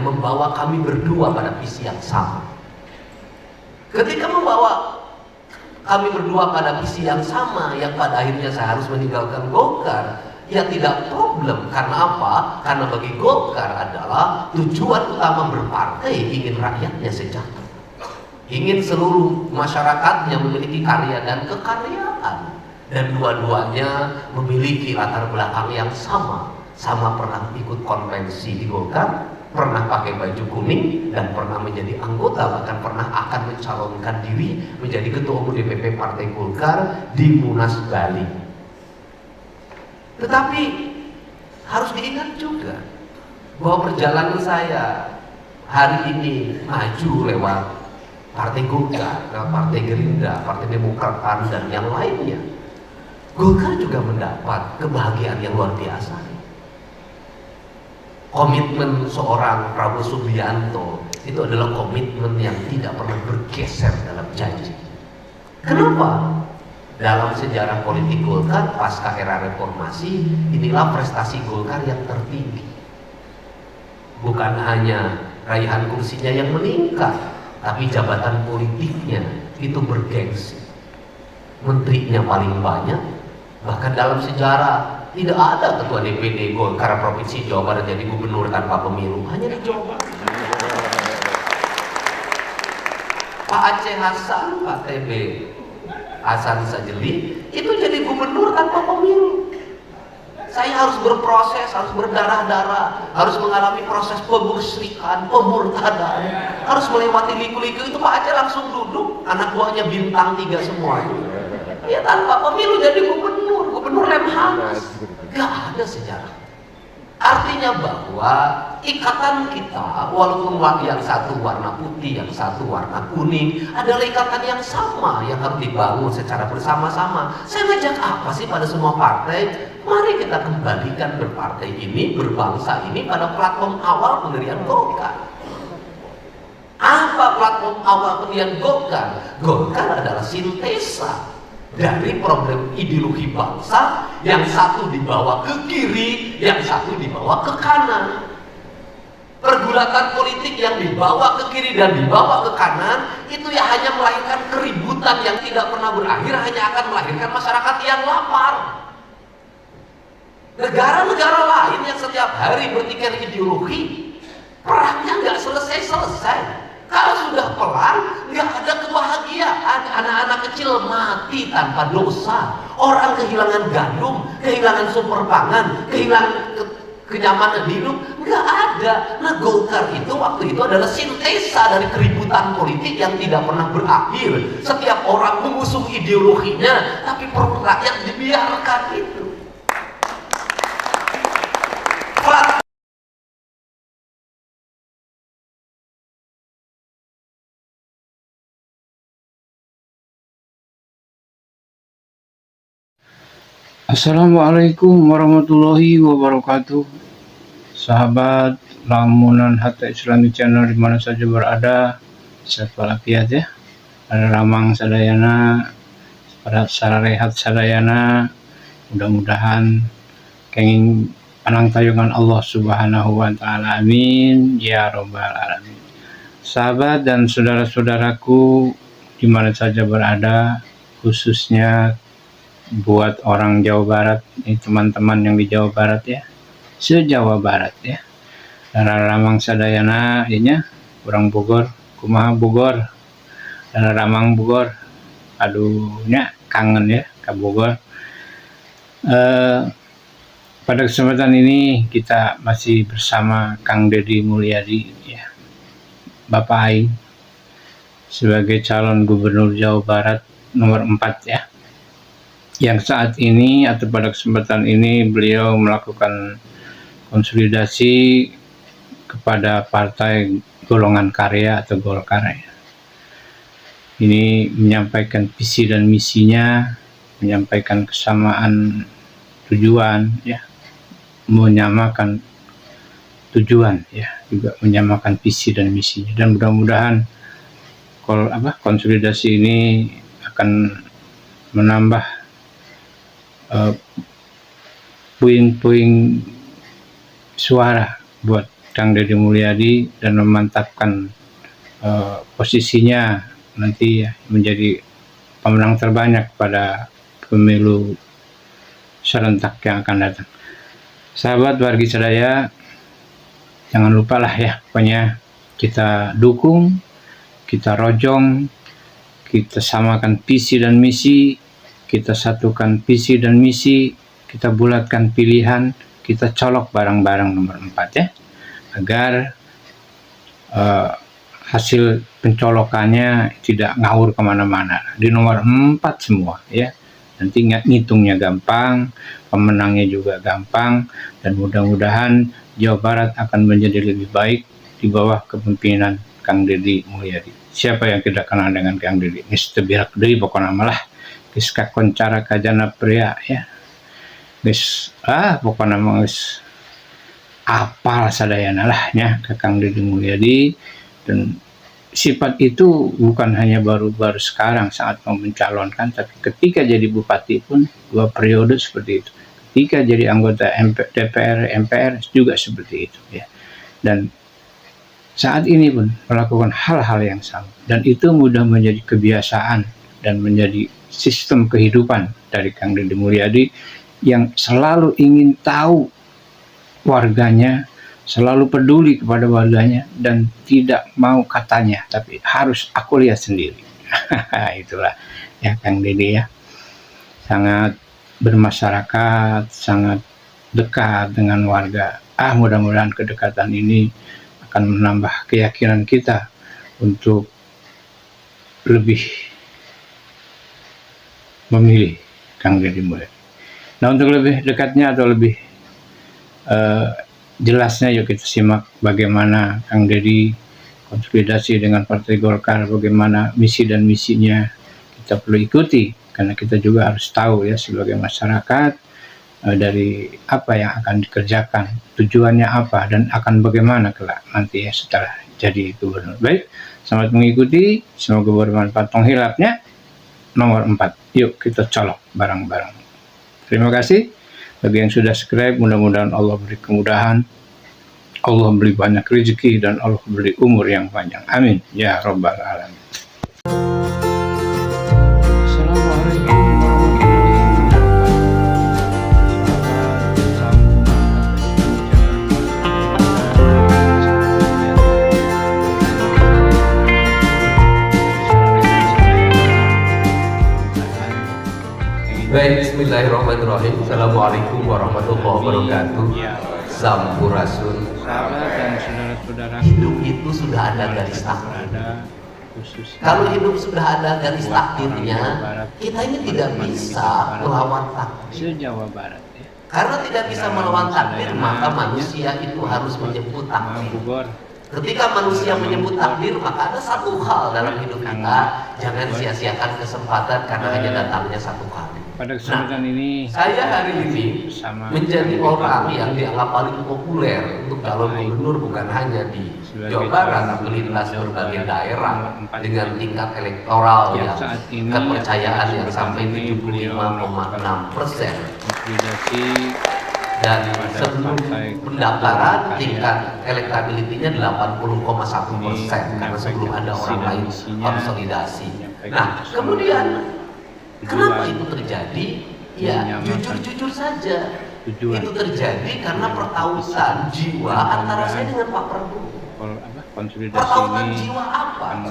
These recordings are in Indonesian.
membawa kami berdua pada visi yang sama. Ketika membawa kami berdua pada visi yang sama, yang pada akhirnya saya harus meninggalkan Golkar, ya tidak problem. Karena apa? Karena bagi Golkar adalah tujuan utama berpartai ingin rakyatnya sejahtera, ingin seluruh masyarakatnya memiliki karya dan kekaryaan, dan dua-duanya memiliki latar belakang yang sama. Sama pernah ikut konvensi di Golkar, pernah pakai baju kuning, dan pernah menjadi anggota, bahkan pernah akan mencalonkan diri menjadi ketua umum DPP Partai Golkar di Munas Bali. Tetapi harus diingat juga bahwa perjalanan saya hari ini maju lewat Partai Golkar, lewat Partai Gerindra, Partai Demokrat, PAN, dan yang lainnya. Golkar juga mendapat kebahagiaan yang luar biasa. Komitmen seorang Prabowo Subianto itu adalah komitmen yang tidak pernah bergeser dalam janji. Kenapa? Dalam sejarah politik Golkar pasca era reformasi, inilah prestasi Golkar yang tertinggi. Bukan hanya raihan kursinya yang meningkat, tapi jabatan politiknya itu bergengsi. Menterinya paling banyak, bahkan dalam sejarah tidak ada ketua DPD Golkar Provinsi Jawa Barat jadi gubernur tanpa pemilu, hanya di Jawa Barat. Pak Aceh Hasan, Pak TB Hasan Sajili itu jadi gubernur tanpa pemilu. Saya harus berproses, harus berdarah-darah, harus mengalami proses pemursikan, pemurtadan, harus melewati liku-liku itu. Pak Aceh langsung duduk, anak buahnya bintang 3 semua. Ya tanpa pemilu jadi gubernur Lemhanas. Gak ada sejarah. Artinya bahwa ikatan kita, walaupun yang satu warna putih, yang satu warna kuning, adalah ikatan yang sama yang harus dibangun secara bersama-sama. Saya ngajak apa sih pada semua partai? Mari kita kembalikan berpartai ini, berbangsa ini pada platform awal pendirian Golkar. Apa platform awal pendirian Golkar? Golkar adalah sintesa dari problem ideologi bangsa, yang satu dibawa ke kiri, yang satu dibawa ke kanan. Pergulatan politik yang dibawa ke kiri dan dibawa ke kanan itu ya hanya melahirkan keributan yang tidak pernah berakhir, hanya akan melahirkan masyarakat yang lapar. Negara-negara lain yang setiap hari bertikai ideologi, perangnya nggak selesai-selesai. Kalau sudah perang, nggak ada kebahagiaan. Anak-anak kecil mati tanpa dosa. Orang kehilangan gandum, kehilangan sumber pangan, kehilangan kenyamanan hidup, nggak ada. Nah, Golkar itu waktu itu adalah sintesa dari keributan politik yang tidak pernah berakhir. Setiap orang mengusung ideologinya, tapi perut rakyat dibiarkan itu. Assalamualaikum warahmatullahi wabarakatuh. Sahabat lamunan Hatta Islami Channel di mana saja berada, sehat walafiat ya. Ada ramang sadayana, pada sararehat sadayana. Mudah-mudahan kenging panang tayungan Allah Subhanahu wa taala. Amin ya robbal alamin. Sahabat dan saudara-saudaraku di mana saja berada, khususnya buat orang Jawa Barat, ini teman-teman yang di Jawa Barat ya, se-Jawa Barat ya. Dara ramang sadayana inya, orang Bogor, kumaha Bogor, dara ramang Bogor, aduhnya kangen ya ke Bogor. Pada kesempatan ini kita masih bersama Kang Deddy Mulyadi ya, Bapak Aing sebagai calon gubernur Jawa Barat nomor 4 ya. Yang saat ini atau pada kesempatan ini beliau melakukan konsolidasi kepada partai golongan karya atau Golkar ya. Ini menyampaikan visi dan misinya, menyampaikan kesamaan tujuan ya, menyamakan tujuan ya, juga menyamakan visi dan misinya, dan mudah-mudahan konsolidasi ini akan menambah puing-puing suara buat Kang Deddy Mulyadi dan memantapkan posisinya nanti ya, menjadi pemenang terbanyak pada pemilu serentak yang akan datang. Sahabat wargi sadaya, jangan lupalah ya, pokoknya kita dukung, kita rojong, kita samakan visi dan misi, kita satukan visi dan misi, kita bulatkan pilihan, kita colok bareng-bareng nomor 4 ya, agar hasil pencolokannya tidak ngawur kemana-mana. Di nomor 4 semua ya. Nanti ngitungnya gampang, pemenangnya juga gampang, dan mudah-mudahan Jawa Barat akan menjadi lebih baik di bawah kepemimpinan Kang Deddy Mulyadi. Siapa yang tidak kenal dengan Kang Deddy? Geus teu birak deui pokona mah lah. Geus kakoncara kajana pria ya. Geus pokona mah geus apal sadayana lah nya ka Kang Deddy Mulyadi. Dan sifat itu bukan hanya baru-baru sekarang saat mau mencalonkan, tapi ketika jadi bupati pun 2 periode seperti itu. Ketika jadi anggota DPR, MPR juga seperti itu ya. Dan saat ini pun melakukan hal-hal yang sama. Dan itu mudah menjadi kebiasaan dan menjadi sistem kehidupan dari Kang Deddy Mulyadi yang selalu ingin tahu warganya, selalu peduli kepada warganya, dan tidak mau katanya, tapi harus aku lihat sendiri. Itulah ya Kang Deddy ya, sangat bermasyarakat, sangat dekat dengan warga. Mudah-mudahan kedekatan ini akan menambah keyakinan kita untuk lebih memilih Kang Deddy Mulyadi. Nah, untuk lebih dekatnya atau lebih jelasnya, yuk kita simak bagaimana Kang Deddy konsolidasi dengan Partai Golkar, bagaimana misi dan misinya kita perlu ikuti, karena kita juga harus tahu ya sebagai masyarakat dari apa yang akan dikerjakan, tujuannya apa, dan akan bagaimana kelak nanti ya setelah jadi gubernur. Baik, selamat mengikuti, semoga bermanfaat penghilapnya. Nomor 4, yuk kita colok bareng-bareng. Terima kasih bagi yang sudah subscribe, mudah-mudahan Allah beri kemudahan, Allah beri banyak rezeki, dan Allah beri umur yang panjang. Amin ya Rabbal Alamin. Assalamualaikum Baik, bismillahirrahmanirrahim. Assalamualaikum warahmatullahi wabarakatuh. Sampurasun. Sahabat dan saudara-saudara, Hidup itu sudah ada garis takdir. Kalau hidup sudah ada garis takdirnya, kita ini tidak bisa melawan takdir. se-Jawa Barat ya. Karena tidak bisa melawan takdir, maka manusia itu harus menjemput takdir. Bogor. Ketika manusia menyebut takdir, maka ada satu hal dalam hidup kita, jangan sia-siakan kesempatan karena hanya datangnya satu kali. Pada kesempatan ini Saya hari ini menjadi orang yang dianggap paling populer untuk calon gubernur, bukan hanya di Jawa Barat, tapi lintas berbagai daerah dengan tingkat elektoral yang kepercayaan yang sampai 75,6%. Dan sebelum pendaftaran tingkat elektabilitasnya 80,1%, karena sebelum ada orang lain konsolidasi. Nah, kemudian kenapa itu terjadi? Ya, jujur-jujur saja. Itu terjadi karena pertautan jiwa antara saya dengan Pak Prabowo. Pertautan jiwa apa?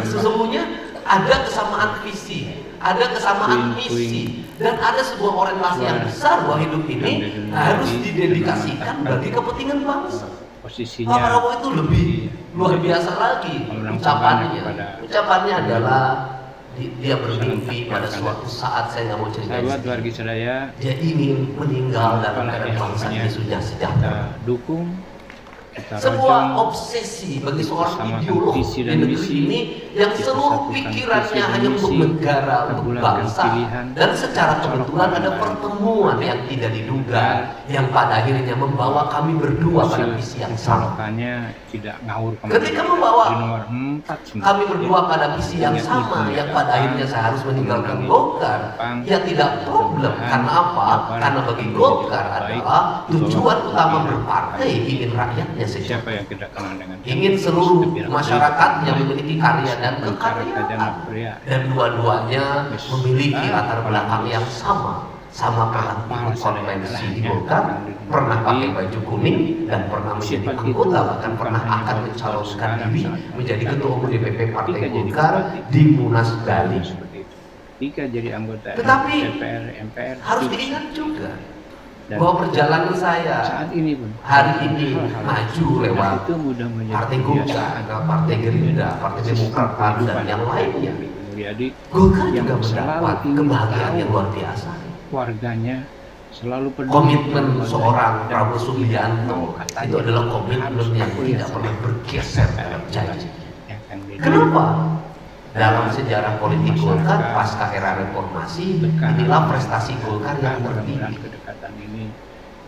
Sesungguhnya ada kesamaan visi, ada kesamaan misi, dan ada sebuah orientasi yang besar bahwa hidup ini harus didedikasikan bagi kepentingan bangsa. Pak Prabowo itu lebih luar biasa lagi ucapannya. Ucapannya adalah dia bermimpi pada suatu saat, saya nggak mau cerita. Dia ingin meninggal dalam keadaan bangsa ini sudah sejahtera. Dukung, kita sebuah rojong obsesi bagi seorang bersama ideolog visi di dan negeri misi, ini yang kita seluruh satukan pikirannya visi dan hanya untuk misi, negara, kita untuk bulatkan bangsa, pilihan, dan secara colok kebetulan ada pandang, pertemuan yang tidak diduga yang pada akhirnya membawa kami berdua pada visi yang sama. colokannya tidak ngawur Ketika membawa di nomor 4 semua. kami berdua pada visi yang sama, yang pada akhirnya saya harus meninggalkan Golkar, ya tidak problem. Karena apa? Karena bagi Golkar adalah tujuan utama berpartai ingin rakyatnya Siapa sejahtera, yang tidak kenal dengan ingin seluruh masyarakatnya memiliki karya dan kekaryaan, dan dua-duanya memiliki latar belakang yang sama. Sama pernah ikut konvensi di Golkar, pernah pakai baju kuning, dan pernah menjadi anggota, bahkan pernah akan mencalonkan diri menjadi ketua umum DPP Partai Golkar di Munas Bali. Jika jadi anggota Tetapi DPR, MPR harus diingat juga dan bahwa perjalanan saya saat ini pun hari ini maju lewat itu mudah menjadi Partai Golkar, Partai Gerindra, Partai Demokrat, dan yang lainnya. Golkar juga mendapat kebahagiaan yang luar biasa. Warganya selalu peduli. Komitmen seorang Prabowo Subianto itu adalah komitmen yang tidak pernah bergeser dalam janji. Kenapa? Dalam sejarah politik Golkar pasca era reformasi, inilah prestasi Golkar yang tertinggi.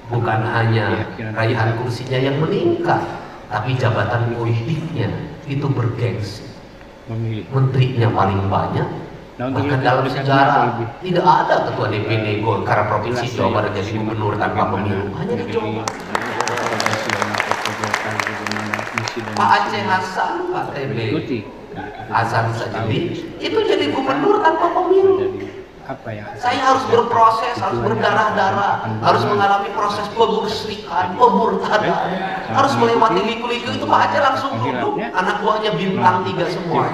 Bukan hanya raihan kursinya yang meningkat, tapi jabatan politiknya itu bergengsi. Menterinya paling banyak. Bahkan dalam sejarah tidak ada ketua DPD Golkar Provinsi Jawa Barat jadi gubernur tanpa pemilu, hanya di Jawa Barat. Pak Aceh Hasan, Pak TB Hasan Sajili itu jadi gubernur tanpa pemilu. Saya harus berproses, harus berdarah-darah, harus mengalami proses pemusrikan, pemurtadan, harus melewati liku-liku itu. Pak Aceh langsung duduk, anak buahnya bintang 3 semua.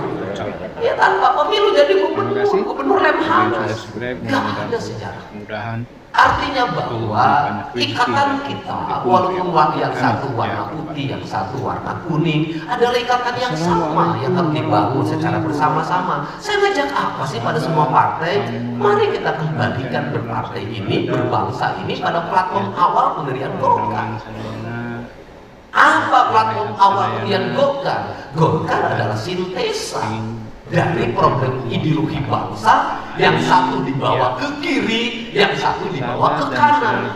Ya tanpa pemilu jadi gubernur Lemhanas. Gak ada sejarah. Artinya bahwa ikatan kita, walaupun yang satu warna putih, yang satu warna kuning, adalah ikatan yang sama yang harus dibangun secara bersama-sama. Saya ngajak apa sih pada semua partai? Mari kita kembalikan berpartai ini, berbangsa ini pada platform awal pendirian Golkar. Apa platform awal pendirian Golkar? Golkar adalah sintesa dari problem ideologi bangsa, yang satu dibawa ke kiri, yang satu dibawa ke kanan.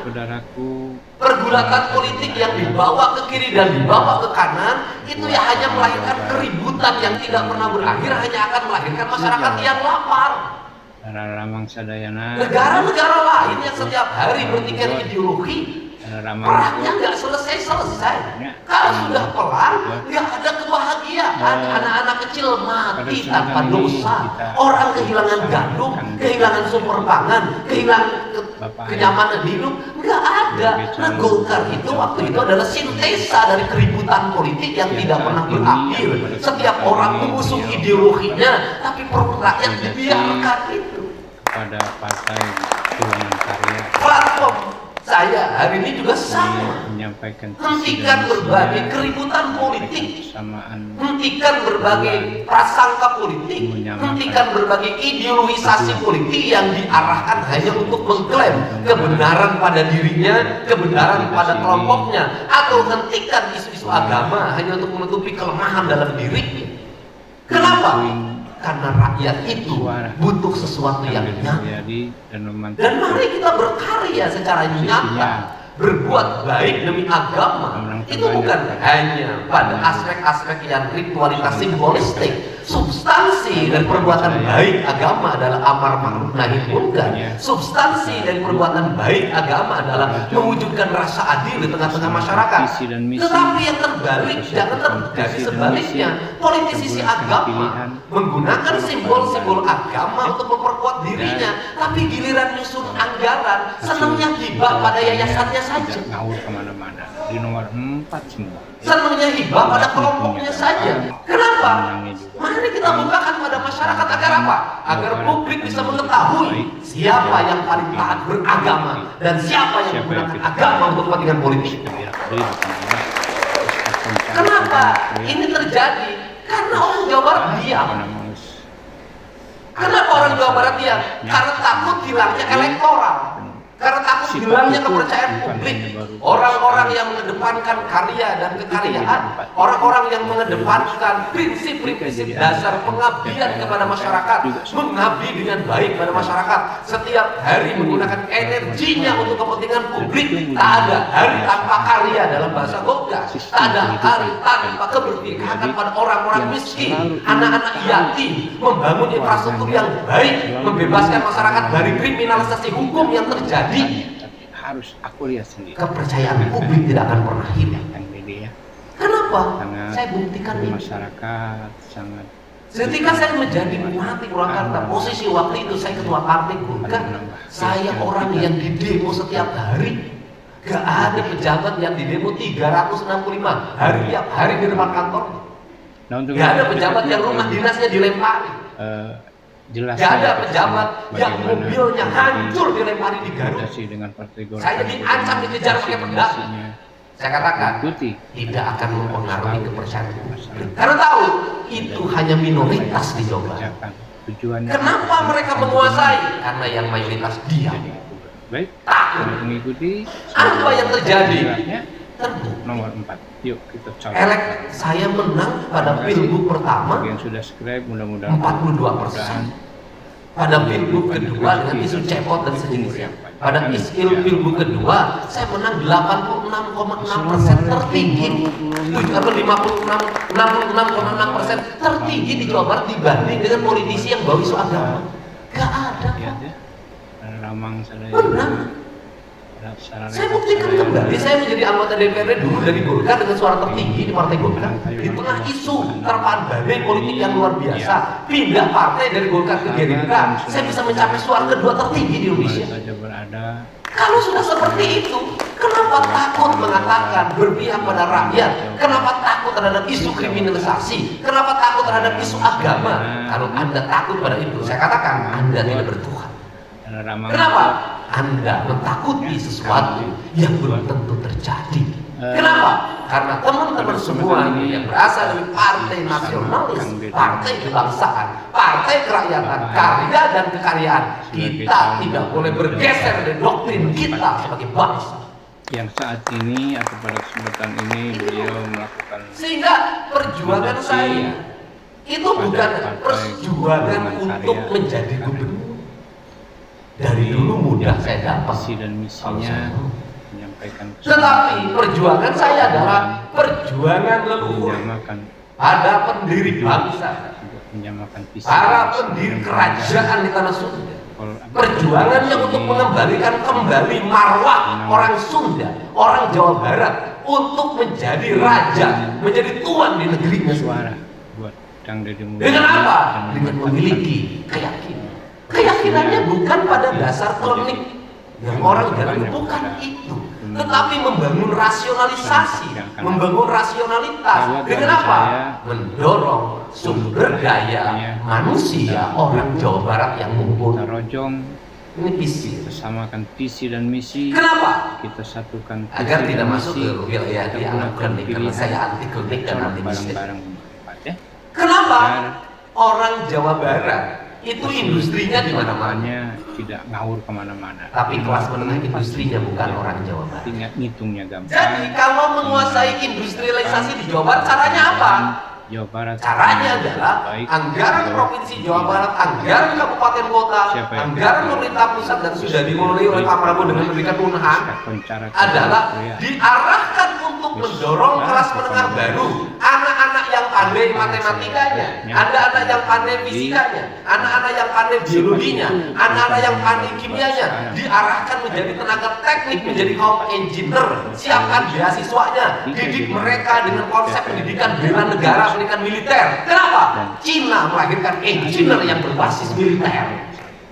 Pergulatan politik yang dibawa ke kiri dan dibawa ke kanan itu ya hanya melahirkan keributan yang tidak pernah berakhir, hanya akan melahirkan masyarakat yang lapar. Negara-negara lain yang setiap hari bertikai ideologi, perangnya nggak selesai. Kalau sudah perang, nggak ada kebahagiaan. Anak-anak kecil mati tanpa dosa. Orang kehilangan gandum, kehilangan sumber pangan, kehilangan kenyamanan hidup, nggak ada. Nah, Golkar itu waktu itu adalah sintesa dari keributan politik yang tidak pernah berakhir. Setiap orang mengusung ideologinya, tapi perut rakyat dibiarkan itu. Pada partai Tulangan Karya. Platform saya hari ini juga sama. Hentikan berbagai keributan politik, hentikan berbagai prasangka politik, hentikan berbagai ideologisasi politik yang diarahkan hanya untuk mengklaim kebenaran pada dirinya, kebenaran pada kelompoknya, atau hentikan isu-isu agama hanya untuk menutupi kelemahan dalam dirinya. Kenapa? Karena rakyat itu butuh sesuatu yang nyata. Dan mari kita berkarya secara nyata, berbuat baik demi agama. Itu bukan hanya pada aspek-aspek yang ritualitas simbolistik. Substansi dari perbuatan baik agama adalah amar ma'ruf nahi munkar. Substansi dari perbuatan baik agama adalah mewujudkan rasa adil di tengah-tengah masyarakat. Tetapi yang terbalik, jangan terjadi sebaliknya. Politisisi agama menggunakan simbol-simbol agama untuk memperkuat dirinya, tapi giliran nyusun anggaran, senangnya hibah pada yayasannya saja. Ngawur kemana-mana. Di nomor 4 semua. Senangnya hibah pada kelompoknya saja. Kenapa? Mari kita bukakan pada masyarakat agar apa? Agar publik bisa mengetahui siapa yang paling taat beragama dan siapa yang menggunakan agama untuk kepentingan politik. Kenapa ini terjadi? Karena orang Jawa Barat diam. Kenapa orang Jawa Barat diam? Karena takut hilangnya elektoral. Karena takut Sifat hilangnya itu kepercayaan bukan publik. hanya baru Orang-orang sekali. yang mengedepankan karya dan kekaryaan, Itu jadi orang-orang yang mengedepankan prinsip-prinsip jadi dasar anggota pengabdian DPR, kepada masyarakat, juga mengabdi dengan baik pada masyarakat, setiap hari menggunakan energinya untuk kepentingan publik. Tak ada hari tanpa karya dalam bahasa Gogga, tak ada hari tanpa keberpihakan pada orang-orang miskin, anak-anak yatim, membangun infrastruktur yang baik, membebaskan masyarakat dari kriminalisasi hukum yang terjadi. Tapi harus aku lihat sendiri. Kepercayaan publik tidak akan pernah hilang. Kang Dede ya. Kenapa? Sangat Saya buktikan ini. masyarakat sangat Ketika saya menjadi bupati Purwakarta, posisi waktu itu saya ketua partai Golkar, saya orang yang didemo setiap hari. Gak ada pejabat yang didemo 365 hari tiap hari di depan kantor. Nah, untuk Gak ada pejabat yang rumah dinasnya dilempari. jelas Gak ada pejabat yang mobilnya hancur dilempari di Garut. dengan Partai Golkar. Saya diancam dikejar pakai pedang. Saya katakan Ikuti tidak akan mempengaruhi kepercayaan publik. Karena tahu itu hanya minoritas di Jawa Barat. tujuannya. Kenapa mereka menguasai? Karena yang mayoritas diam. Baik, Takut. mengikuti Apa yang terjadi? suratnya Terbukti. nomor 4. Yuk kita coba. Saya menang pada pilgub pertama Bagi yang sudah subscribe mudah-mudahan 42%. Pada pilgub kedua dengan isu cepot dan sejenisnya. Pada pilgub kedua saya menang 86,6% tertinggi. 66,6% tertinggi di Jawa Barat dibanding dengan politisi yang bawa isu agama. Gak ada. Lihat ya. Ramang saya. Menang. Saya buktikan kembali, saya menjadi anggota DPRD dulu dari Golkar dengan suara tertinggi di Partai Golkar. Di tengah isu terpaan badai politik yang luar biasa, pindah partai dari Golkar ke Gerindra, saya bisa mencapai suara kedua tertinggi di Indonesia. Saja berada. Kalau sudah seperti itu, kenapa takut mengatakan berpihak pada rakyat? Kenapa takut terhadap isu kriminalisasi? Kenapa takut terhadap isu agama? Kalau Anda takut pada itu, saya katakan Anda tidak bertuhan. Kenapa? Anda mentakuti sesuatu yang belum tentu terjadi. Kenapa? Karena teman-teman semua yang berasal dari partai nasionalis, partai kebangsaan, partai kerakyatan, karya dan kekaryaan, kita tidak boleh bergeser dari doktrin kita sebagai bangsa. Yang saat ini atau pada kesempatan ini beliau melakukan Sehingga perjuangan saya itu bukan perjuangan untuk menjadi gubernur. Dari dulu mudah saya dapat visi dan misinya menyampaikan tetapi perjuangan saya adalah perjuangan leluhur menyamakan pada pendiri bangsa, menyamakan visi para pendiri kerajaan di tanah Sunda. Perjuangannya untuk mengembalikan kembali marwah orang Sunda, orang Jawa Barat, untuk menjadi raja, menjadi tuan di negerinya. suara buat Kang Dede Mulyadi. Dengan apa? Dengan memiliki keyakinan. Keyakinannya bukan pada dasar klinik yang orang jalani, bukan itu, tetapi membangun rasionalisasi, membangun rasionalitas. Dengan apa? Mendorong sumber daya manusia orang Jawa Barat yang Kita mumpuni. rojong, Ini visi. kita samakan visi dan misi. Kenapa? Kita satukan visi Agar tidak dan masuk misi. ke wilayah Kita dianggap gunakan klinik, karena pilihan saya anti klinik dan anti bisnis. bareng-bareng bermanfaat ya. Kenapa? Orang Jawa Barat itu industrinya di mana-mana, Makanya tidak ngawur kemana-mana. tapi kelas menengah industrinya bukan orang Jawa Barat. Tinggal ngitungnya gampang. Jadi kalau menguasai industrialisasi di Jawa Barat, caranya apa? Jawa Barat. Caranya adalah Baik, anggaran Jawa provinsi Jawa Barat, anggaran kabupaten kota, Siapa yang anggaran pemerintah pusat dan sudah dimulai oleh Pak Prabowo dengan memberikan kewenangan adalah diarahkan untuk mendorong kelas menengah baru, anak-anak yang pandai matematikanya, anak-anak yang pandai fisikanya, anak-anak yang pandai biologinya, anak-anak yang pandai kimianya, diarahkan menjadi tenaga teknik, menjadi kaum engineer. Siapkan beasiswanya, didik mereka dengan konsep pendidikan bela negara, pendidikan militer. Kenapa? Cina melahirkan engineer yang berbasis militer.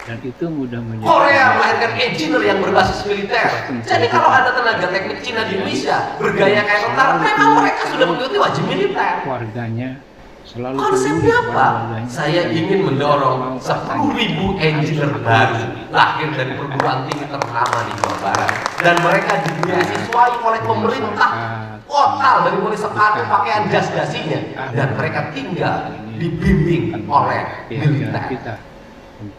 Dan itu mudah menjadi Korea melahirkan engineer yang berbasis militer. Jadi kalau ada tenaga teknik Cina di Indonesia bergaya kayak tentara, memang mereka sudah mengikuti wajib militer. Keluarganya selalu Konsepnya peduli kepada apa? keluarganya. Saya ingin mendorong 10.000 engineer baru lahir dari perguruan tinggi ternama di Jawa Barat, dan mereka dibeasiswai oleh pemerintah total dari mulai sepatu, pakaian, jas-jasinya, dan mereka tinggal dibimbing oleh Keyakinan militer. kita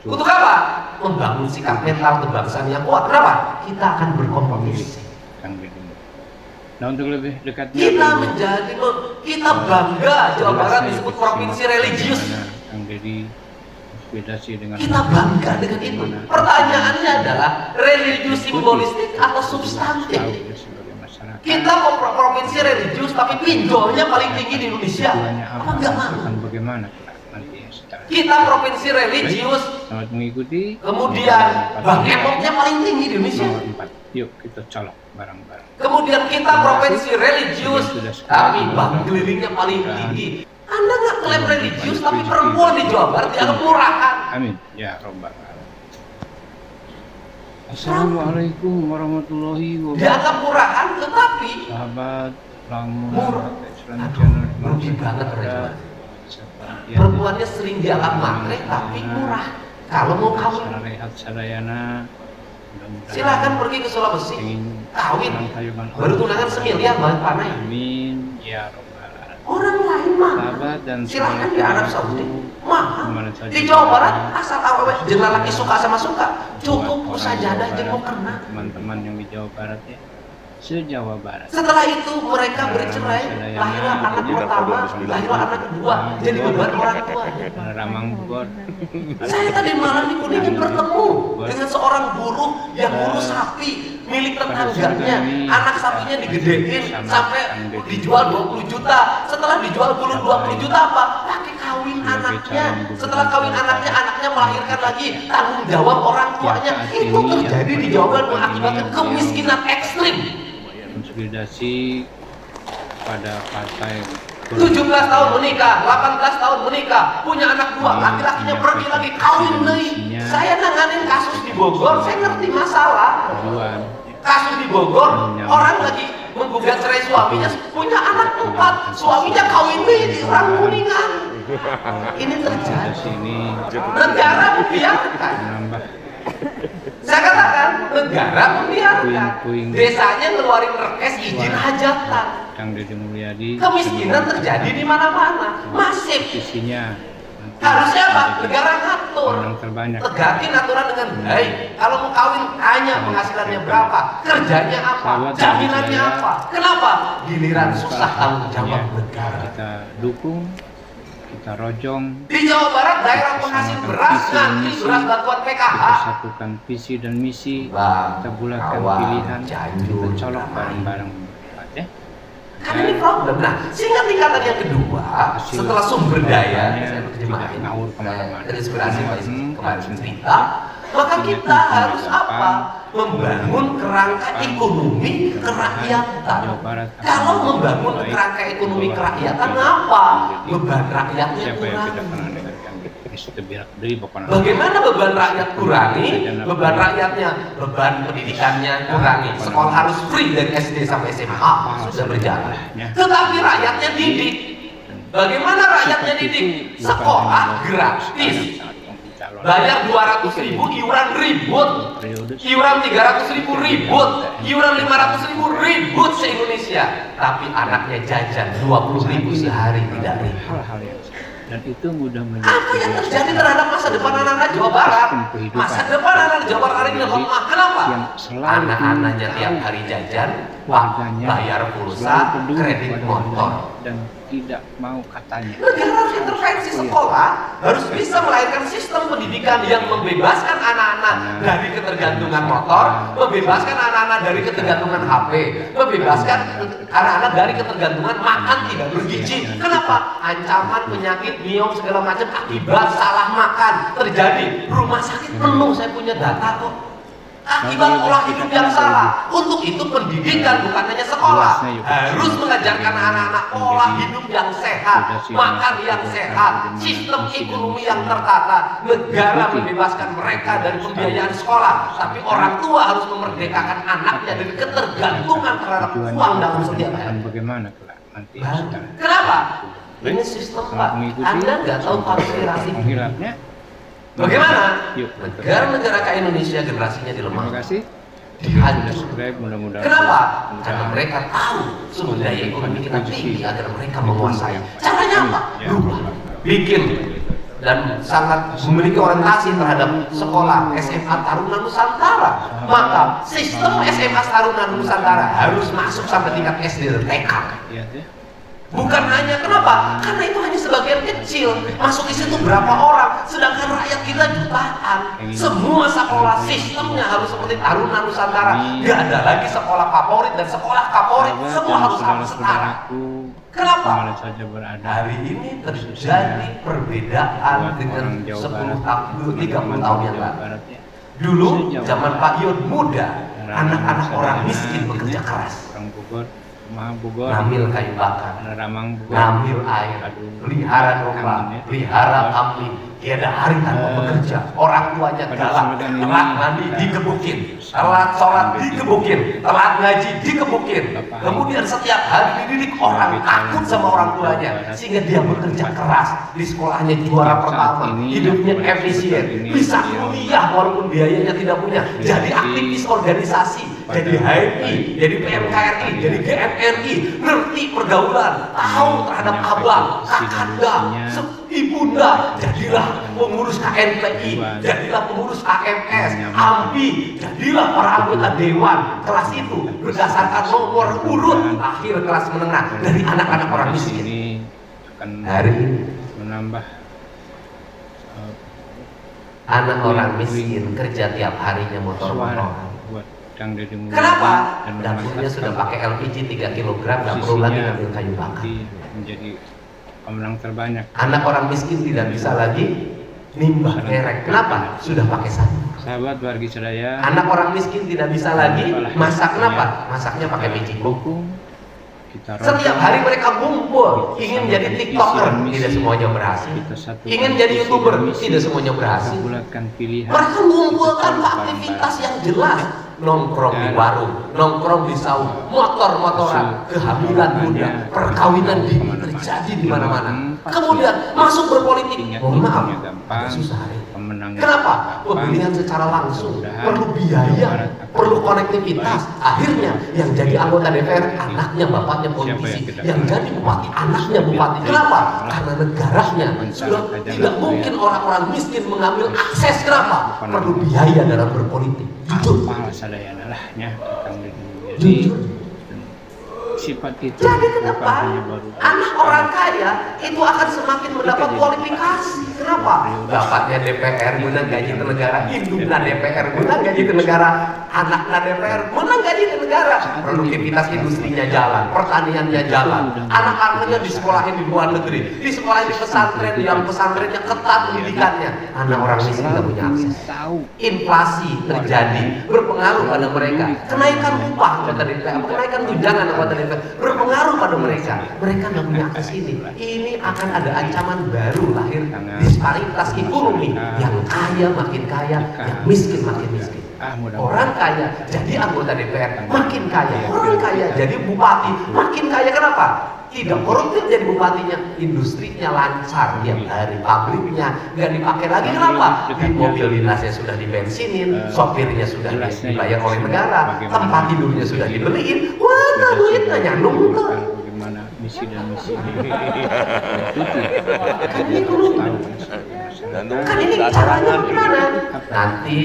Untuk apa? membangun sikap mental kebangsaan yang kuat. Kenapa? Kita akan berkompetisi. Nah, untuk lebih dekatnya Kita bangga Jawa Barat disebut provinsi religius. Kang Deddy inspirasi dengan Kita bangga dengan itu. Pertanyaannya adalah religius simbolistik atau substantif. Kita provinsi religius tapi pinjolnya paling tinggi di Indonesia. Apa enggak mau? Bagaimana nanti secara Kita provinsi religius, selamat mengikuti. kemudian bank emoknya paling tinggi di Indonesia. Nomor 4. Yuk kita colok bareng-bareng. Kemudian kita provinsi religius, tapi bank kelilingnya paling tinggi. Anda nggak klaim religius, tapi perempuan di Jawa Barat dianggap murahan. Amin. Ya Rabbal Alamin. Assalamualaikum warahmatullahi wabarakatuh. Dianggap murahan, tetapi Sahabat Lamun murah. Islam Aduh, Channel rugi banget mereka. Ya, Perempuannya sering dianggap matre, tapi murah. Kalau mau kawin, Rehat Sadayana. Mudah-mudahan silakan pergi ke Sulawesi, ingin kawin. tayungan Baru tunangan semiliar banget panai. Amin ya Rabbal Alamin. Orang lain mah Sahabat dan silahkan di Arab Saudi mahal. Kemana saja Di Jawa Barat berada, asal awewe jeung lalaki suka sama suka cukup buat orang sajadah Jawa jeung mau Barat, kena. teman-teman yang di Jawa Barat ya, se-Jawa Barat. Setelah itu mereka bercerai, lahirlah anak pertama, lahirlah anak kedua, jadi beban orang tua. Ramang Bogor. Saya tadi malam di Kuningan bertemu dengan seorang buruh yang buruh sapi milik tetangganya. Anak sapinya digedein sampai dijual 20 juta. Setelah dijual 20 juta apa? Pakai kawin anaknya. Setelah kawin anaknya, anaknya melahirkan lagi. Tanggung jawab orang tuanya. Itu terjadi di Jawa Barat mengakibatkan kemiskinan ekstrim. Konsolidasi pada partai 17 tahun menikah, 18 tahun menikah, punya anak dua, laki-lakinya pergi lagi kawin deui. Saya nanganin kasus di Bogor, saya ngerti masalah. Perjuangan Kasus di Bogor, orang lagi menggugat cerai suaminya, punya anak 4, suaminya kawin deui di orang Kuningan. Ini terjadi. sini Negara membiarkan. menambah Saya katakan, negara membiarkan. puing-puing Desanya ngeluarin rekes izin hajatan. Kang Deddy Mulyadi. Kemiskinan terjadi di mana-mana, masif. Isinya Harusnya apa? Negara ngatur. orang terbanyak. Tegakin aturan dengan baik. Kalau mau kawin, tanya penghasilannya berapa, kerjanya apa, jaminannya apa. Kenapa? Giliran susah tanggung jawab negara. Kita dukung, kita rojong, Di Jawa Barat daerah penghasil beras ngantri beras bantuan PKH. kita satukan visi dan misi, kita bulatkan pilihan, kita colok bareng-bareng. Ya. Karena ini problem. Nah, sehingga tingkatan yang kedua, setelah sumber daya, saya terjemahin, ngawur kemana-mana. terinspirasi kemarin cerita, maka kita harus apa? Membangun kerangka ekonomi kerakyatan. Kalau membangun kerangka ekonomi kerakyatan, apa? Beban rakyatnya Siapa yang kita kurang. pernah dengarkan? Dari pokoknya. Bagaimana beban rakyat kurangi? Beban rakyatnya, beban pendidikannya kurangi. Sekolah harus free dari SD sampai SMA, sudah berjalan. Tetapi rakyatnya didik. Bagaimana rakyatnya didik? Sekolah gratis. Bayar 200.000, iuran ribut. Iuran 300.000 ribut. Iuran 500.000 ribut se-Indonesia. Tapi anaknya jajan 20.000 sehari tidak ribut. Hal-hal yang dan itu mudah menjadi Apa yang terjadi terhadap masa depan anak-anak Jawa Barat? Masa depan anak Jawa Barat hari ini lemah. Kenapa? Anak-anaknya tiap hari jajan, bayar pulsa, kredit motor. Dan tidak mau katanya. Negara harus intervensi sekolah, harus bisa melahirkan sistem pendidikan yang membebaskan anak-anak dari ketergantungan motor, membebaskan anak-anak dari ketergantungan HP, membebaskan anak-anak dari ketergantungan makan tidak bergizi. Kenapa? Ancaman penyakit miom segala macam akibat salah makan terjadi. Rumah sakit penuh, saya punya data kok. Akibat pola hidup yang salah. Untuk itu pendidikan bukan hanya sekolah, harus mengajarkan anak-anak pola hidup yang sehat, makan yang sehat, sistem ekonomi yang tertata. Negara membebaskan mereka dari pembiayaan sekolah, tapi orang tua harus memerdekakan anaknya dari ketergantungan terhadap uang dalam setiap hari. Bagaimana kelak nanti? Kenapa? Ini sistem Pak. Anda nggak tahu konspirasi. Menghilapnya. Bagaimana? Negara-negara kayak Indonesia generasinya Terima dilemahkan. kasih. Dihancur. Subscribe mudah-mudahan. Kenapa? Karena mereka tahu sumber daya ekonomi kita tinggi agar mereka menguasai. Caranya apa? Berubah. Bikin dan sangat memiliki orientasi terhadap sekolah SMA Taruna Nusantara, maka sistem SMA Taruna Nusantara harus masuk sampai tingkat SD dan TK. Bukan hanya kenapa? Karena itu hanya sebagian kecil. Masuk di situ berapa orang? Sedangkan rakyat kita jutaan. Semua sekolah sistemnya harus seperti Taruna Nusantara. Gak ada lagi sekolah favorit dan sekolah favorit. Semua harus sama setara. Kenapa? Hari ini terjadi perbedaan dengan 10 tahun, 30 tahun yang lalu. Dulu zaman Pak Yud muda, anak-anak orang miskin bekerja keras. Ngambil kayu bakar, ngambil air, pelihara domba, pelihara kambing. Tiada hari tanpa bekerja. Orang tuanya galak, telat mandi dikebukin, telat sholat dikebukin, telat ngaji dikebukin. Kemudian setiap hari dididik orang takut sama orang tuanya, sehingga dia bekerja keras. Di sekolahnya juara pertama, hidupnya efisien, bisa kuliah walaupun biayanya tidak punya. Jadi aktivis organisasi, jadi HMI, jadi PMKRI, jadi GMRI, ngerti pergaulan, tahu terhadap abang, kakanda, ibunda, jadilah pengurus KNPI, jadilah pengurus AMS, AMPI, jadilah para anggota dewan kelas itu berdasarkan nomor urut akhir kelas menengah dari anak-anak orang miskin. Hari ini menambah anak orang miskin kerja tiap harinya motor-motoran. Kenapa? Kenapa? Dapurnya sudah pakai LPG 3 kg, nggak perlu lagi ngambil kayu bakar. Menjadi pemenang terbanyak. Anak orang miskin tidak bisa lagi nimbah kerek. Kenapa? Sudah pakai sabun. Sahabat wargi sedaya. Anak orang miskin tidak bisa lagi masak. Kenapa? Masaknya pakai biji koko. Setiap hari mereka kumpul, ingin jadi TikToker, tidak semuanya berhasil. Ingin jadi YouTuber, tidak semuanya berhasil. Mereka mengumpulkan aktivitas yang jelas. Nongkrong di warung, nongkrong di saung, motor-motoran, kehamilan muda, perkawinan dini terjadi di mana-mana. Kemudian masuk berpolitik, mohon maaf, agak susah hari. Kenapa? Pemilihan secara langsung perlu biaya, perlu konektivitas. Akhirnya yang jadi anggota DPR anaknya, bapaknya politisi, yang jadi bupati anaknya bupati. Kenapa? Karena negaranya sudah tidak mungkin orang-orang miskin mengambil akses. Kenapa? Perlu biaya dalam berpolitik. Jujur. Jujur. Sifat itu. Jadi ke depan anak orang kaya itu akan semakin mendapat kualifikasi. Kenapa? Bapaknya DPR menang gaji ke negara, induknya DPR menang gaji ke negara, anaknya DPR menang gaji ke negara. Produktivitas industrinya jalan, pertaniannya jalan, anak-anaknya disekolahin di luar negeri, disekolahin di pesantren yang pesantrennya ketat pendidikannya. Anak orang miskin tidak punya akses. Inflasi terjadi berpengaruh pada mereka. Kenaikan upah anggota DPR, kenaikan tunjangan anggota DPR berpengaruh pada mereka. Mereka nggak punya akses ini. Ini akan ada ancaman baru lahir, disparitas ekonomi. Yang kaya makin kaya, yang miskin makin miskin. Orang kaya jadi anggota DPR makin kaya, orang kaya jadi bupati makin kaya. Kenapa? Tidak koruptif jadi bupatinya, industrinya lancar tiap hari, pabriknya nggak dipakai lagi. Kenapa? Di mobil dinasnya sudah dibensinin, sopirnya sudah dibayar oleh negara, tempat tidurnya sudah dibeliin. Wah, duitnya nyandung tuh. Bagaimana misi dan misi kan ekonomi. Kan ini caranya gimana? Nanti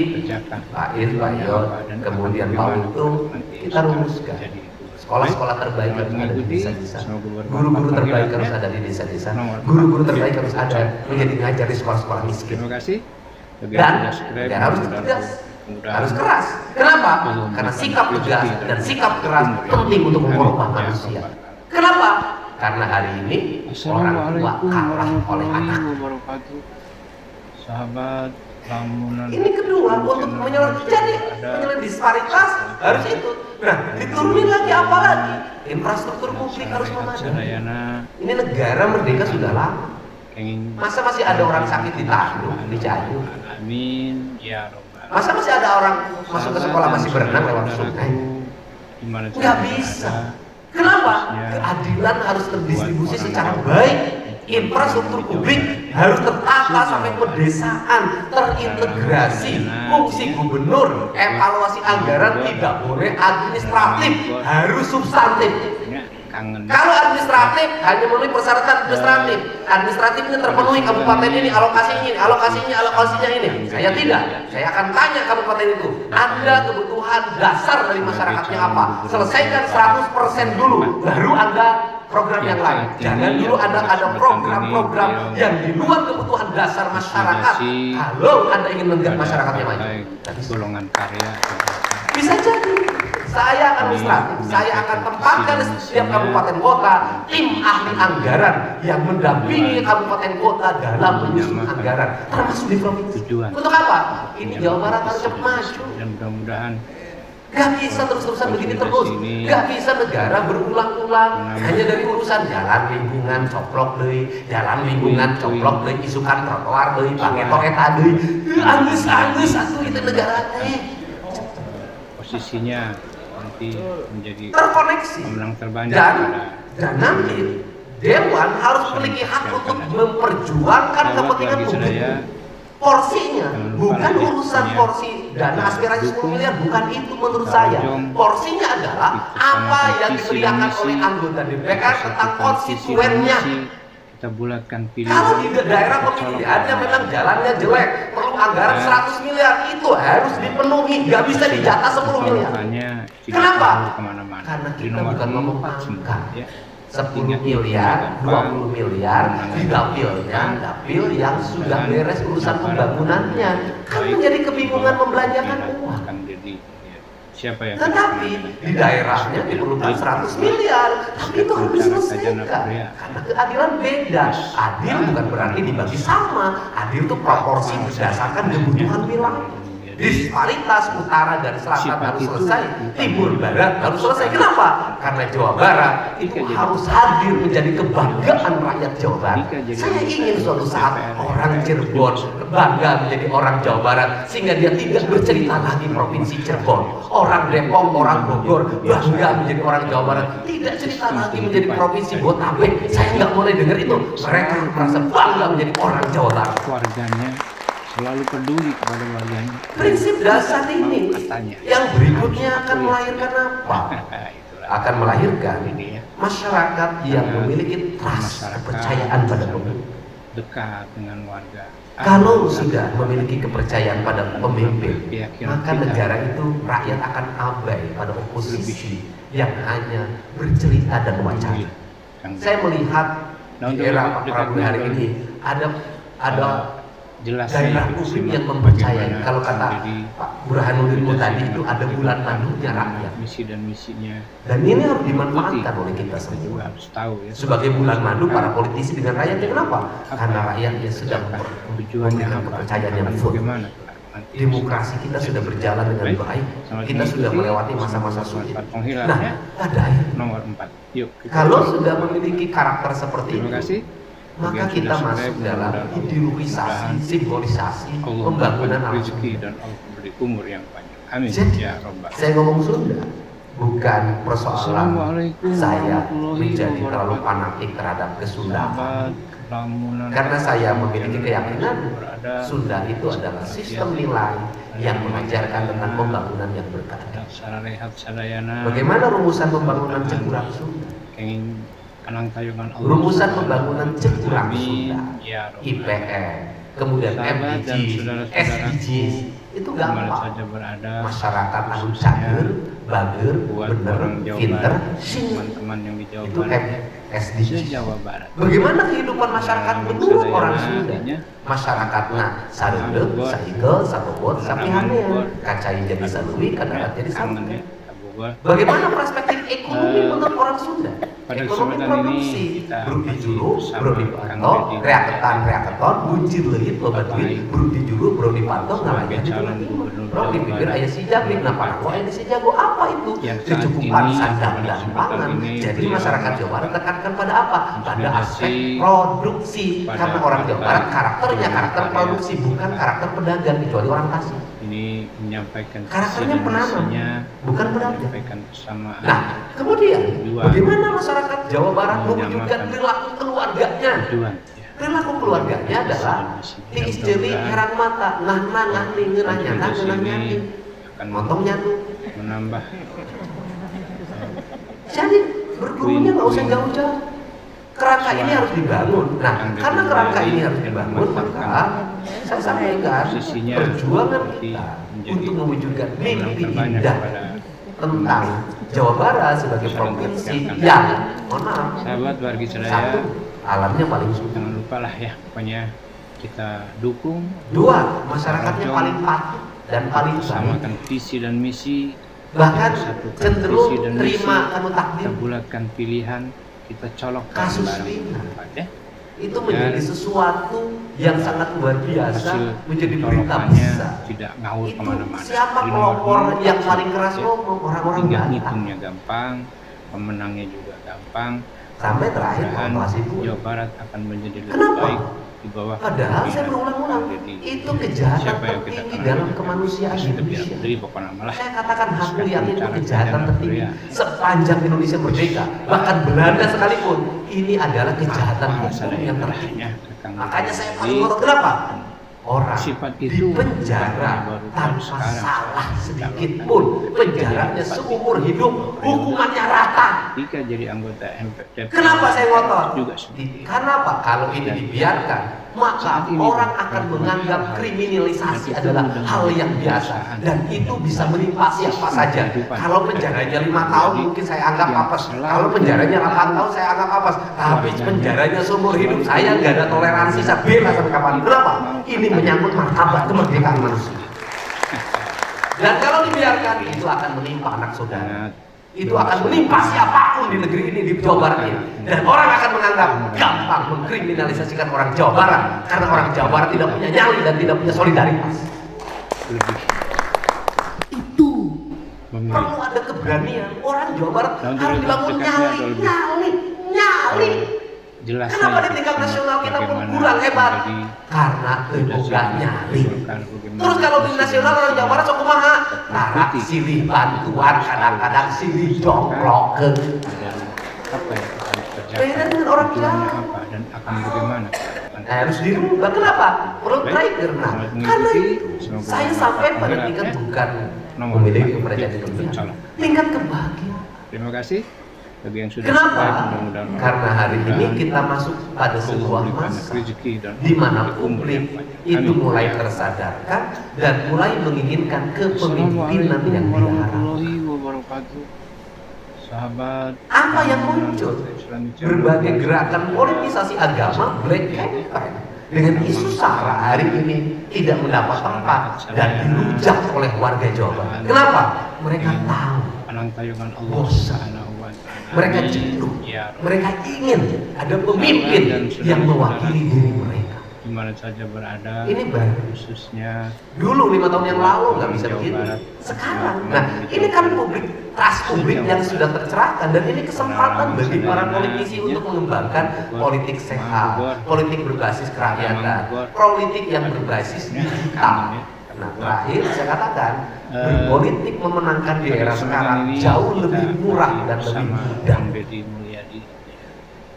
Pak Ir, Pak Yod, kemudian Pak Untung kita rumuskan. Sekolah-sekolah terbaik harus ada di desa-desa. Guru-guru terbaik harus ada di desa-desa. Guru-guru terbaik harus ada menjadi ngajar di sekolah-sekolah miskin. Terima kasih. Dan harus tegas, harus keras. Kenapa? Karena sikap tegas dan sikap keras penting untuk mengubah manusia. Kenapa? Karena hari ini orang tua kalah oleh anak. Sahabat lamunan. Ini kedua untuk menyelesaikan disparitas harus itu. Nah, diturunin lagi apa lagi? Infrastruktur publik harus memadai. Ini negara merdeka sudah lama. Masa masih ada orang sakit di Tandung, di Cianjur? Amin ya robbal. Masa masih ada orang masuk ke sekolah masih berenang lewat sungai? Nggak bisa. Kenapa? Keadilan harus terdistribusi secara baik. Infrastruktur publik harus tertata sampai pedesaan, terintegrasi. Fungsi gubernur, evaluasi anggaran tidak boleh administratif, harus substantif. kangen. Kalau administratif hanya memenuhi persyaratan administratif, administratifnya terpenuhi kabupaten ini, alokasinya ini. Saya tidak. Saya akan tanya kabupaten itu, Anda kebutuhan dasar dari masyarakatnya apa? Selesaikan 100% dulu, baru Anda program yang lain. Jangan dulu ada program-program yang di luar kebutuhan dasar masyarakat. Kalau Anda ingin menggerak masyarakatnya maju, golongan karya bisa jadi saya akan administratif, saya akan tempatkan di setiap kabupaten kota tim ahli anggaran yang mendampingi kabupaten kota dalam menyusun anggaran, termasuk di provinsi. Untuk apa? Ini Jawa Barat harus cepat maju. Dan mudah-mudahan gak bisa terus-terusan begini terus. Gak bisa negara berulang-ulang hanya dari urusan jalan lingkungan coplok deui, jalan lingkungan coplok deui, isukan trotoar deui, pakai eta deui. Angus atuh itu negara teh. Posisinya nanti menjadi terkoneksi pemenang terbanyak dan nanti Dewan harus memiliki hak untuk memperjuangkan kepentingan publik. Porsinya bukan urusan porsi dana aspirasi 10 miliar, bukan itu menurut saya. Porsinya adalah apa yang diteriakan oleh anggota DPR tentang konstituennya. Kita bulatkan Kalau di daerah pemilihannya memang jalannya jelek, perlu anggaran 100 miliar, itu harus dipenuhi, nggak bisa dijatah 10 miliar. Kenapa? Karena kita bukan ngomong angka. 10 miliar, 20 miliar di dapil yang sudah beres urusan pembangunannya, kan menjadi kebingungan membelanjakan uang. Tetapi di daerahnya diperlukan 100 miliar, tapi itu harus diselesaikan karena keadilan beda. Adil bukan berarti dibagi sama, adil itu proporsi berdasarkan kebutuhan wilayah. Disparitas utara dan selatan harus selesai, timur barat harus selesai. Kenapa? Karena Jawa Barat itu harus hadir menjadi kebanggaan rakyat Jawa Barat. Saya ingin suatu saat orang Cirebon bangga menjadi orang Jawa Barat, sehingga dia tidak bercerita lagi provinsi Cirebon. Orang Depok, orang Bogor bangga menjadi orang Jawa Barat, tidak cerita lagi menjadi provinsi Botabek. Saya nggak boleh dengar itu. Mereka merasa bangga menjadi orang Jawa Barat. Warganya selalu peduli kepada warganya. Prinsip dasar ini yang berikutnya akan melahirkan apa? Akan melahirkan masyarakat yang memiliki trust, kepercayaan pada pemimpin. Dekat dengan warga. Kalau sudah memiliki kepercayaan pada pemimpin, maka negara itu rakyat akan abai pada oposisi yang hanya bercerita dan wacana. Saya melihat di era Pak Prabowo hari ini ada daerah publik yang mempercayai. Kalau kata Pak Burhanuddin tadi itu ada bulan madunya rakyat. Misi dan misinya. Dan ini harus dimanfaatkan oleh kita semua. Sebagai bulan madu para politisi dengan rakyatnya. Kenapa? Karena rakyatnya sedang memberikan kepercayaan yang full. Demokrasi kita sudah berjalan dengan baik. Kita sudah melewati masa-masa sulit. Nah, ada nomor 4. Yuk. Kalau sudah memiliki karakter seperti itu, maka kita sudah masuk dalam ideologisasi, simbolisasi pembangunan rezeki dan Allah memberi umur yang panjang. Amin. Jadi, ya Rabbal. saya ngomong Sunda, bukan persoalan saya menjadi terlalu fanatik terhadap Kesundaan. Karena saya memiliki keyakinan Sunda itu adalah sistem nilai yang mengajarkan tentang pembangunan yang berkeadilan. Bagaimana rumusan pembangunan Cekurang Sunda? Rumusan pembangunan Cekurang Sunda, IPN, kemudian MDG, SDGs, itu gampang. Masyarakat anu cager, bager, bener, pinter, teman-teman yang di Jawa itu Barat. SDGs. Jawa Barat. Bagaimana kehidupan masyarakat menurut orang Sunda? Masyarakatnya sareudeuh, saigel, sabobot, sapihaneun, kacai jadi saluwi, kadarat jadi sampe. Bagaimana perspektif ekonomi menurut orang Sunda? Ekonomi produksi, brudi juru, brudi pantau, reaketon, buncir leuit, loba duit, brudi juru, brudi pantau, ngalayani timur. Brodi pikir aya si jagling, napa aku aya si jago, apa itu? Kecukupan sandang dan pangan. Jadi masyarakat Jawa Barat tekankan pada apa? Pada aspek produksi. Karena orang Jawa Barat karakternya karakter produksi, bukan karakter pedagang, kecuali orang Tasik. Ini menyampaikan karakternya penanam, bukan pedagang. Nah, kemudian bagaimana masyarakat Jawa Barat mewujudkan perilaku keluarganya? Perilaku keluarganya adalah diistiri herang mata, ngahni, ngenah nyani, motong nyatu. Menambah. Jadi bergurunya nggak usah jauh-jauh. Kerangka ini harus dibangun. Nah, karena kerangka ini harus dibangun, maka saya sampaikan perjuangan kita untuk mewujudkan mimpi indah tentang Jawa Barat sebagai provinsi yang, mohon maaf, sahabat wargi satu, saya, alamnya paling subur. jangan lupa lah ya, pokoknya kita dukung. Dua, masyarakatnya paling patuh dan paling baik. Samakan visi dan misi, Bahkan satukan cenderung visi dan misi, terima anu takdir. kita bulatkan pilihan, kita colokkan Kasus bareng Vina ya. itu menjadi sesuatu yang sangat luar biasa, Hasil menjadi berita colokannya besar. tidak ngawur Itu kemana-mana. siapa Di pelopor nomor yang satu, paling keras ya. ngomong? Orang-orang Tinggal Batak. ngitungnya gampang, pemenangnya juga gampang. Sampai terakhir Mudah-mudahan operasi itu. Jawa Barat akan menjadi lebih Kenapa? baik di bawah Padahal saya kepemimpinan berulang-ulang, Jadi, itu kejahatan siapa yang kita tertinggi kenal dalam juga. kemanusiaan Kita Indonesia. dari pokoknya malah Saya katakan hakul sekarang yakin itu bicara kejahatan pidana tertinggi Korea. sepanjang Indonesia merdeka. Bahkan Belanda sekalipun, ini adalah kejahatan Apa hukum salah yang yang tertinggi. terakhirnya Makanya saya paling ngotot, kenapa? Orang Sifat di itu penjara baru tanpa sekarang. salah sedikit pun, penjaranya seumur hidup, hukumannya rata. Jika jadi anggota MPR. Kenapa saya ngotot? Juga Karena apa? Kalau ini dibiarkan, maka orang akan menganggap kriminalisasi adalah hal yang biasa, dan itu bisa menimpa siapa saja. Kalau penjaranya 5 tahun mungkin saya anggap apes, kalau penjaranya 8 tahun saya anggap apes, tapi penjaranya seumur hidup saya nggak ada toleransi, saya bela sampai kapan. Kenapa? Ini menyangkut martabat kemerdekaan manusia. Dan kalau dibiarkan, itu akan menimpa anak saudara. Itu akan menimpa siapapun di negeri ini, di Jawa Barat ini. Dan orang akan menganggap gampang mengkriminalisasikan orang Jawa Barat, karena orang Jawa Barat tidak punya nyali dan tidak punya solidaritas. lebih Itu memilih. perlu ada keberanian. Orang Jawa Barat Dan harus dibangun dekatnya nyali, atau lebih- nyali, nyali. Jelasnya Kenapa di itu tingkat semua nasional kita pun bagaimana kurang hebat? menjadi Karena keboga nyali. bagaimana Terus kalau di nasional orang Jawa Barat sok kumaha? Tarak silih bantuan, kadang-kadang silih jongklokeun. dan apa yang harus kerjakan, Beda dengan orang tujuannya Jawa. apa dan akan bagaimana. Harus dirubah. Kenapa? Perut trigger. Nah, karena itu saya sampai pada tingkat bukan memiliki kepercayaan berlebihan, tingkat kebahagiaan. Terima kasih bagi yang sudah Kenapa? subscribe, mudah-mudahan Karena hari ini mudah-mudahan kita masuk pada Allah sebuah memberikan masa rezeki dan di mana umur publik yang panjang. itu Amin. mulai tersadarkan dan mulai menginginkan kepemimpinan Assalamualaikum yang diharapkan. warahmatullahi wabarakatuh. Sahabat, Apa yang muncul? Berbagai gerakan politisasi agama, black campaign, dengan isu SARA hari ini tidak mendapat tempat dan dirujak oleh warga Jawa Barat. Kenapa? Mereka tahu, penantayungan Allah bosan. Subhanahu wa Ta'ala. mereka Amin. jenuh, Ya Rabb. mereka ingin ada pemimpin yang mewakili diri mereka. Di mana saja berada, Ini baru. khususnya Dulu 5 tahun yang lalu nggak bisa Jawa begitu. Barat. Sekarang, nah ini kan publik, trust publik yang sudah tercerahkan, dan ini kesempatan bagi para politisi untuk mengembangkan politik sehat, politik berbasis kerakyatan, politik yang berbasis digital. Nah, terakhir saya katakan, berpolitik memenangkan di era sekarang jauh lebih murah dan lebih mudah. Deddy Mulyadi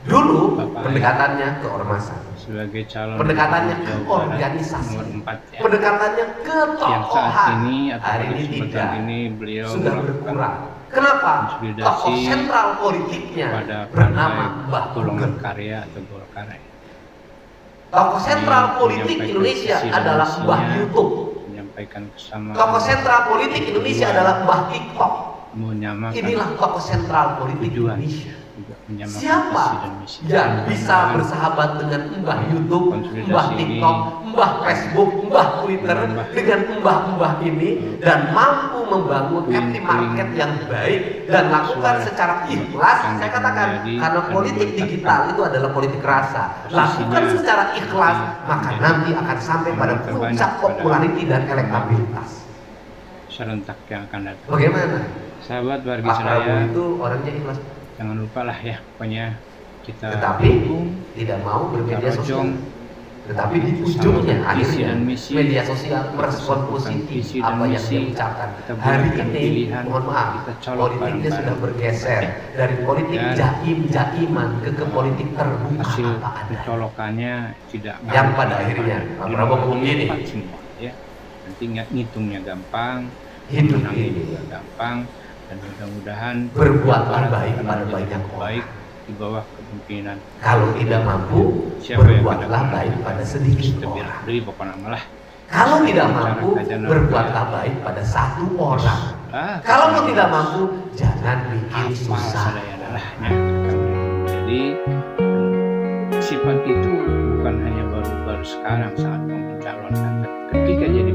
Dulu pendekatannya ke ormasan, sebagai calon pendekatannya ke Jawa Barat organisasi, nomor 4 ya. pendekatannya ke Yang saat tokohan. ini atau Hari pada ini kesempatan tidak, ini beliau sudah melakukan berkurang. Kenapa? konsolidasi Tokoh sentral politiknya pada bernama partai Mbah golongan Sugeng. karya atau Golkar. Tokoh sentral Beliau politik menyampaikan Indonesia visi dan adalah misinya, Mbah YouTube. menyampaikan kesamaan, Tokoh sentral politik Indonesia adalah Mbah TikTok. menyamakan Inilah tokoh sentral politik tujuan, Indonesia. juga menyamakan Siapa visi dan misi. yang bisa bersahabat dengan Mbah YouTube, Konsolidasi Mbah ini, TikTok, Mbah Facebook, Mbah Twitter, dengan mbah-mbah ini, dan mampu membangun empty market yang baik dan lakukan secara ikhlas? Saya katakan, karena politik digital itu adalah politik rasa. Lakukan secara ikhlas, maka nanti akan sampai pada puncak popularity dan elektabilitas. Serentak yang akan datang. Bagaimana? Sahabat wargi Pak Prabowo saya, itu orangnya ikhlas, jangan lupa lah ya, pokoknya kita tetapi dukung, tidak mau kita bermedia rojong, sosial. Tetapi di ujungnya sama visi akhirnya dan misi, media sosial merespon satukan positif visi dan apa yang misi, dia ucapkan. kita Hari bulatkan ini, pilihan, mohon maaf, kita colok politiknya bareng-bareng. sudah bergeser dari politik Dan jaim-jaiman ke politik terbuka hasil apa adanya. pencolokannya tidak Yang pada akhirnya Pak Prabowo ngomong gini, semua, ya. Nanti ngitungnya gampang, hidup menangnya ini juga gampang, dan mudah-mudahan berbuatlah baik pada menjadi banyak lebih orang. baik di bawah kepemimpinan Kalau tidak mampu, siapa yang berbuatlah hendak baik pada sedikit lebih orang. beri pokoknya malah Kalau tidak mampu, berbuatlah baik pada satu orang. Kalau mau tidak mampu, jangan bikin susah. sadayana-nya. Jadi sifat itu bukan hanya baru-baru sekarang saat mau mencalonkan, ketika jadi